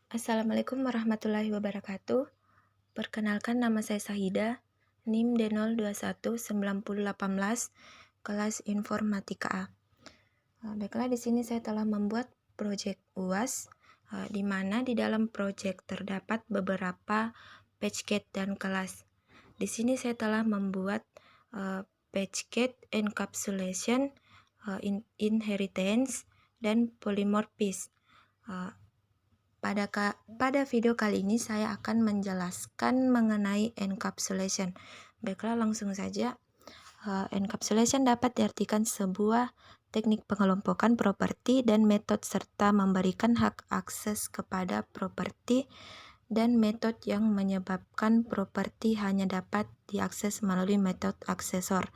Assalamualaikum warahmatullahi wabarakatuh. Perkenalkan nama saya Sahida, NIM D0219018, kelas Informatika A. Baiklah, di sini saya telah membuat proyek UAS, di mana di dalam proyek terdapat beberapa patchcat dan kelas. Di sini saya telah membuat patchcat encapsulation, inheritance, dan polymorphism. Pada video kali ini saya akan menjelaskan mengenai encapsulation. Baiklah, langsung saja. Encapsulation dapat diartikan sebuah teknik pengelompokan properti dan metode serta memberikan hak akses kepada properti dan metode yang menyebabkan properti hanya dapat diakses melalui metode aksesor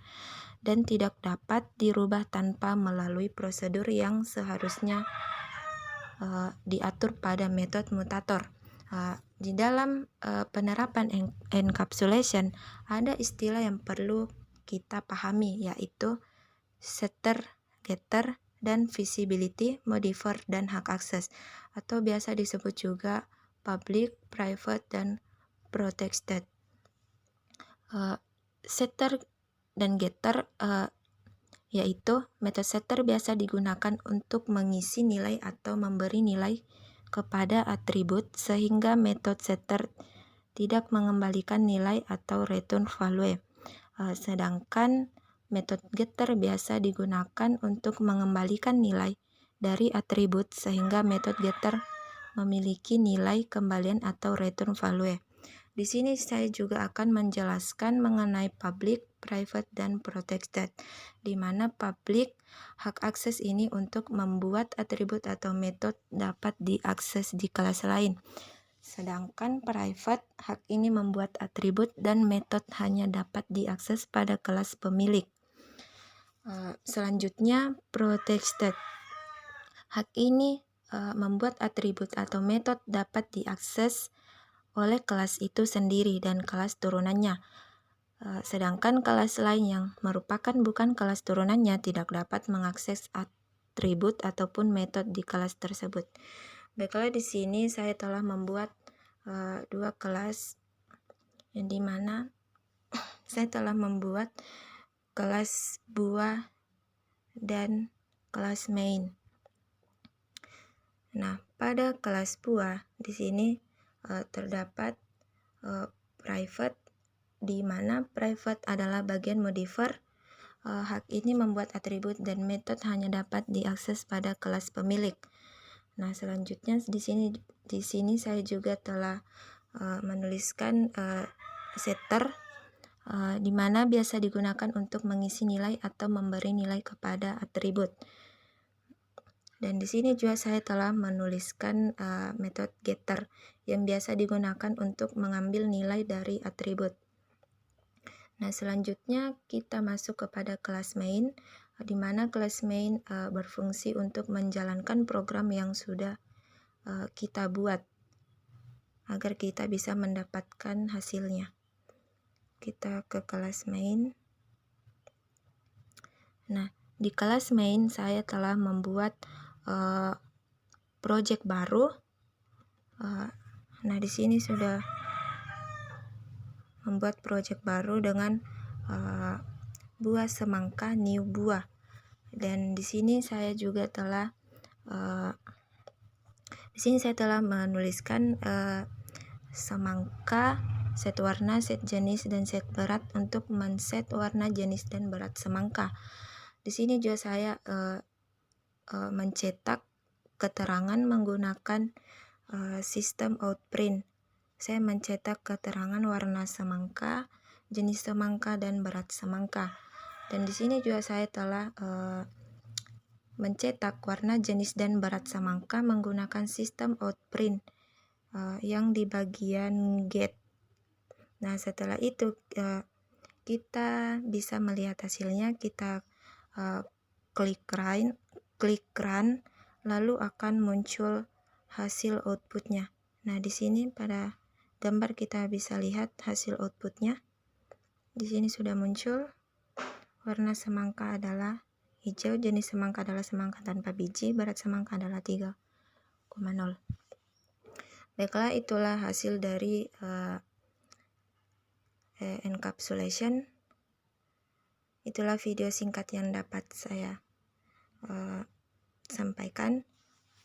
dan tidak dapat dirubah tanpa melalui prosedur yang seharusnya diatur pada metode mutator. Di dalam penerapan encapsulation ada istilah yang perlu kita pahami, yaitu setter, getter, dan visibility, modifier, dan hak akses, atau biasa disebut juga public, private, dan protected. Setter dan getter yaitu metode setter biasa digunakan untuk mengisi nilai atau memberi nilai kepada atribut sehingga metode setter tidak mengembalikan nilai atau return value. Sedangkan metode getter biasa digunakan untuk mengembalikan nilai dari atribut sehingga metode getter memiliki nilai kembalian atau return value. Di sini saya juga akan menjelaskan mengenai public, private, dan protected, di mana public hak akses ini untuk membuat atribut atau metode dapat diakses di kelas lain. Sedangkan private hak ini membuat atribut dan metode hanya dapat diakses pada kelas pemilik. Selanjutnya, protected. Hak ini membuat atribut atau metode dapat diakses oleh kelas itu sendiri dan kelas turunannya. Sedangkan kelas lain yang merupakan bukan kelas turunannya tidak dapat mengakses atribut ataupun metode di kelas tersebut. Baiklah, di sini saya telah membuat dua kelas yang dimana saya telah membuat kelas buah dan kelas main. Nah, pada kelas buah di sini terdapat private, di mana private adalah bagian modifier. Hak ini membuat atribut dan metode hanya dapat diakses pada kelas pemilik. Nah, selanjutnya di sini saya juga telah menuliskan setter, di mana biasa digunakan untuk mengisi nilai atau memberi nilai kepada atribut. Dan di sini juga saya telah menuliskan metode getter yang biasa digunakan untuk mengambil nilai dari atribut. Nah, selanjutnya kita masuk kepada kelas main, di mana kelas main berfungsi untuk menjalankan program yang sudah kita buat agar kita bisa mendapatkan hasilnya. Kita ke kelas main. Nah, di kelas main saya telah membuat project baru. Nah, di sini sudah membuat project baru dengan buah semangka new buah. Dan di sini saya juga telah menuliskan semangka, set warna, set jenis, dan set berat untuk men-set warna, jenis, dan berat semangka. Di sini juga saya mencetak keterangan menggunakan sistem outprint. Saya mencetak keterangan warna semangka, jenis semangka, dan berat semangka. Dan di sini juga saya telah mencetak warna, jenis, dan berat semangka menggunakan sistem outprint yang di bagian get. Nah, setelah itu kita bisa melihat hasilnya. Kita klik run, lalu akan muncul hasil outputnya. Nah, di sini pada gambar kita bisa lihat hasil outputnya. Di sini sudah muncul. Warna semangka adalah hijau, jenis semangka adalah semangka tanpa biji, berat semangka adalah 3,0. Baiklah, itulah hasil dari encapsulation. Itulah video singkat yang dapat saya sampaikan.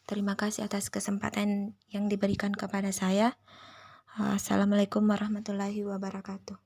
Terima kasih atas kesempatan yang diberikan kepada saya. Assalamualaikum warahmatullahi wabarakatuh.